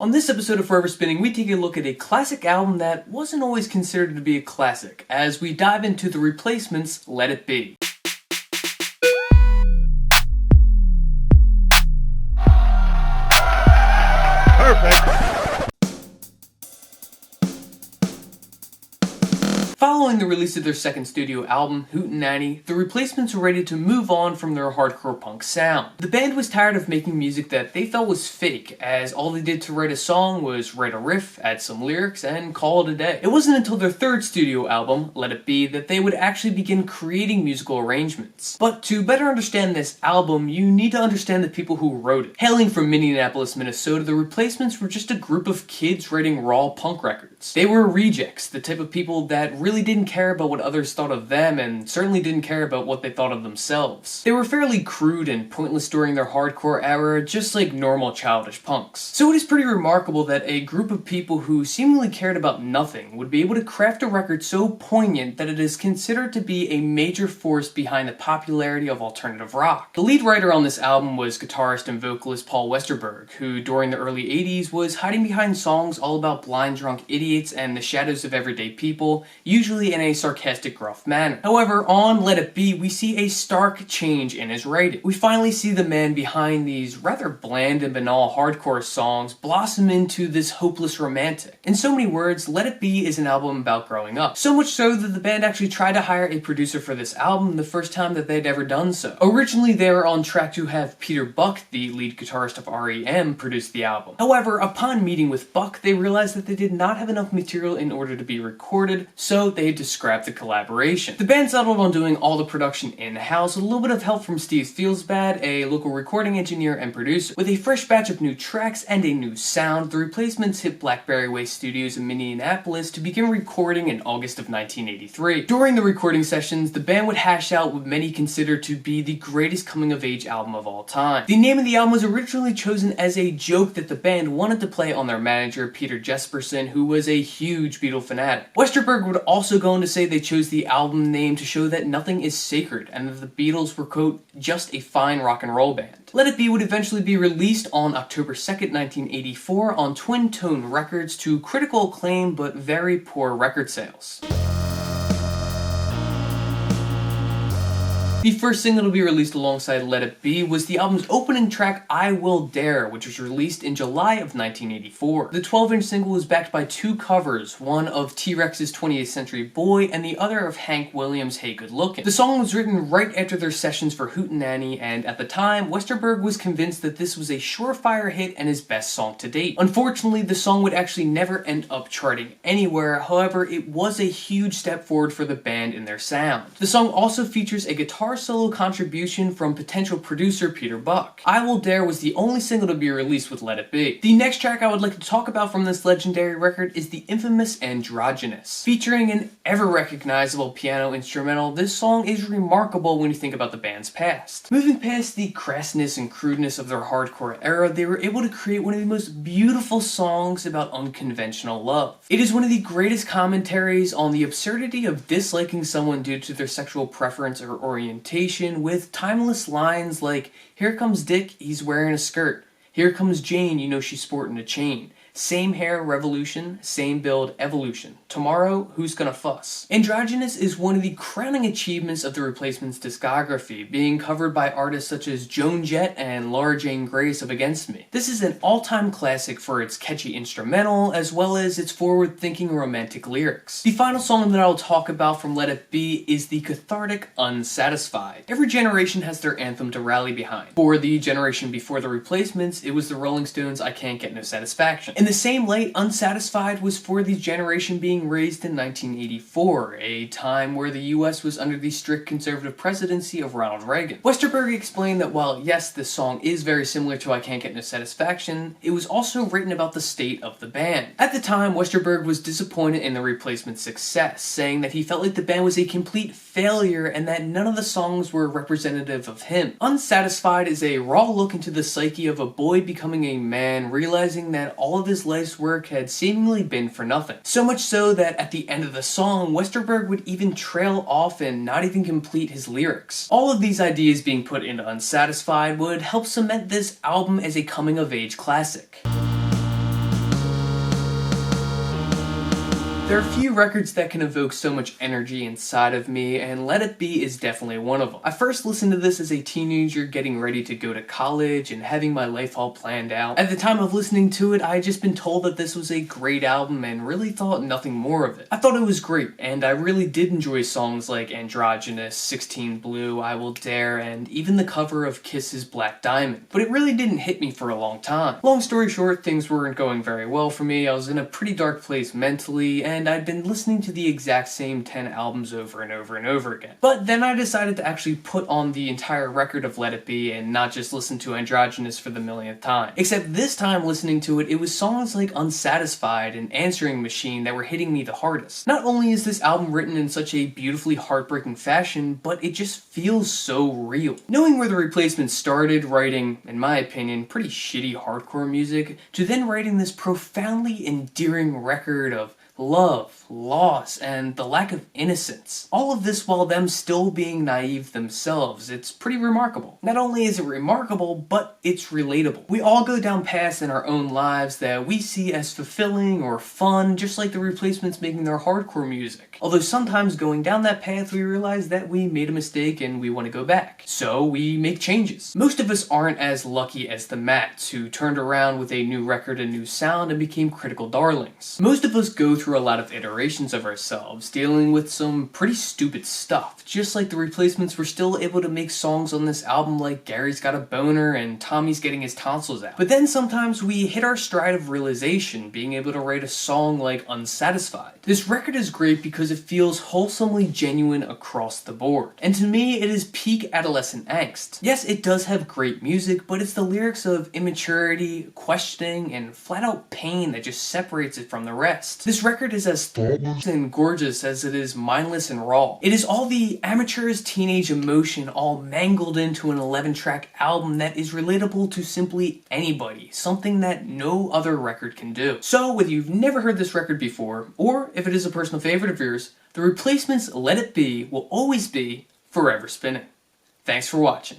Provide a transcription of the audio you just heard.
On this episode of Forever Spinning, we take a look at a classic album that wasn't always considered to be a classic, as we dive into The Replacements' Let It Be. Following the release of their second studio album, Hootenanny, The Replacements were ready to move on from their hardcore punk sound. The band was tired of making music that they felt was fake, as all they did to write a song was write a riff, add some lyrics, and call it a day. It wasn't until their third studio album, Let It Be, that they would actually begin creating musical arrangements. But to better understand this album, you need to understand the people who wrote it. Hailing from Minneapolis, Minnesota, The Replacements were just a group of kids writing raw punk records. They were rejects, the type of people that really didn't care about what others thought of them and certainly didn't care about what they thought of themselves. They were fairly crude and pointless during their hardcore era, just like normal childish punks. So it is pretty remarkable that a group of people who seemingly cared about nothing would be able to craft a record so poignant that it is considered to be a major force behind the popularity of alternative rock. The lead writer on this album was guitarist and vocalist Paul Westerberg, who during the early 80s was hiding behind songs all about blind drunk idiots and the shadows of everyday people, usually in a sarcastic, gruff manner. However, on Let It Be, we see a stark change in his writing. We finally see the man behind these rather bland and banal hardcore songs blossom into this hopeless romantic. In so many words, Let It Be is an album about growing up. So much so that the band actually tried to hire a producer for this album the first time that they'd ever done so. Originally, they were on track to have Peter Buck, the lead guitarist of R.E.M., produce the album. However, upon meeting with Buck, they realized that they did not have enough material in order to be recorded, so they had to scrap the collaboration. The band settled on doing all the production in-house with a little bit of help from Steve Feelsbad, a local recording engineer and producer. With a fresh batch of new tracks and a new sound, The Replacements hit Blackberry Way Studios in Minneapolis to begin recording in August of 1983. During the recording sessions, the band would hash out what many consider to be the greatest coming-of-age album of all time. The name of the album was originally chosen as a joke that the band wanted to play on their manager, Peter Jesperson, who was a huge Beatle fanatic. Westerberg would also go on to say they chose the album name to show that nothing is sacred and that the Beatles were, quote, just a fine rock and roll band. Let It Be would eventually be released on October 2nd, 1984 on Twin Tone Records to critical acclaim but very poor record sales. The first single to be released alongside Let It Be was the album's opening track, I Will Dare, which was released in July of 1984. The 12-inch single was backed by two covers, one of T-Rex's 28th Century Boy and the other of Hank Williams' Hey Good Lookin'. The song was written right after their sessions for Hootenanny, and at the time, Westerberg was convinced that this was a surefire hit and his best song to date. Unfortunately, the song would actually never end up charting anywhere, however, it was a huge step forward for the band in their sound. The song also features a guitar solo contribution from potential producer Peter Buck. I Will Dare was the only single to be released with Let It Be. The next track I would like to talk about from this legendary record is the infamous Androgynous. Featuring an ever-recognizable piano instrumental, this song is remarkable when you think about the band's past. Moving past the crassness and crudeness of their hardcore era, they were able to create one of the most beautiful songs about unconventional love. It is one of the greatest commentaries on the absurdity of disliking someone due to their sexual preference or orientation, with timeless lines like, here comes Dick, he's wearing a skirt. Here comes Jane, you know she's sporting a chain. Same hair, revolution. Same build, evolution. Tomorrow, who's gonna fuss? Androgynous is one of the crowning achievements of The Replacements' discography, being covered by artists such as Joan Jett and Laura Jane Grace of Against Me. This is an all-time classic for its catchy instrumental, as well as its forward-thinking romantic lyrics. The final song that I'll talk about from Let It Be is the cathartic Unsatisfied. Every generation has their anthem to rally behind. For the generation before The Replacements, it was the Rolling Stones' I Can't Get No Satisfaction. In the same light, Unsatisfied was for the generation being raised in 1984, a time where the US was under the strict conservative presidency of Ronald Reagan. Westerberg explained that while yes, this song is very similar to I Can't Get No Satisfaction, it was also written about the state of the band. At the time, Westerberg was disappointed in The Replacements' success, saying that he felt like the band was a complete failure and that none of the songs were representative of him. Unsatisfied is a raw look into the psyche of a boy becoming a man, realizing that all of his life's work had seemingly been for nothing. So much so that at the end of the song, Westerberg would even trail off and not even complete his lyrics. All of these ideas being put into Unsatisfied would help cement this album as a coming-of-age classic. There are few records that can evoke so much energy inside of me, and Let It Be is definitely one of them. I first listened to this as a teenager getting ready to go to college and having my life all planned out. At the time of listening to it, I had just been told that this was a great album and really thought nothing more of it. I thought it was great, and I really did enjoy songs like Androgynous, 16 Blue, I Will Dare, and even the cover of Kiss's Black Diamond. But it really didn't hit me for a long time. Long story short, things weren't going very well for me. I was in a pretty dark place mentally, and I'd been listening to the exact same 10 albums over and over and over again. But then I decided to actually put on the entire record of Let It Be and not just listen to Androgynous for the millionth time. Except this time listening to it, it was songs like Unsatisfied and Answering Machine that were hitting me the hardest. Not only is this album written in such a beautifully heartbreaking fashion, but it just feels so real. Knowing where the Replacements started writing, in my opinion, pretty shitty hardcore music, to then writing this profoundly endearing record of love, loss, and the lack of innocence. All of this while them still being naive themselves. It's pretty remarkable. Not only is it remarkable, but it's relatable. We all go down paths in our own lives that we see as fulfilling or fun, just like the Replacements making their hardcore music. Although sometimes going down that path we realize that we made a mistake and we want to go back. So we make changes. Most of us aren't as lucky as the Mats, who turned around with a new record and new sound and became critical darlings. Most of us go through a lot of iterations of ourselves, dealing with some pretty stupid stuff. Just like the Replacements were still able to make songs on this album like Gary's Got a Boner and Tommy's Getting His Tonsils Out. But then sometimes we hit our stride of realization, being able to write a song like Unsatisfied. This record is great because it feels wholesomely genuine across the board. And to me, it is peak adolescent angst. Yes, it does have great music, but it's the lyrics of immaturity, questioning, and flat out pain that just separates it from the rest. This record is as thoughtless and gorgeous as it is mindless and raw. It is all the amateur's teenage emotion all mangled into an 11-track album that is relatable to simply anybody, something that no other record can do. So whether you've never heard this record before, or if it is a personal favorite of yours, the Replacements' Let It Be will always be forever spinning. Thanks for watching.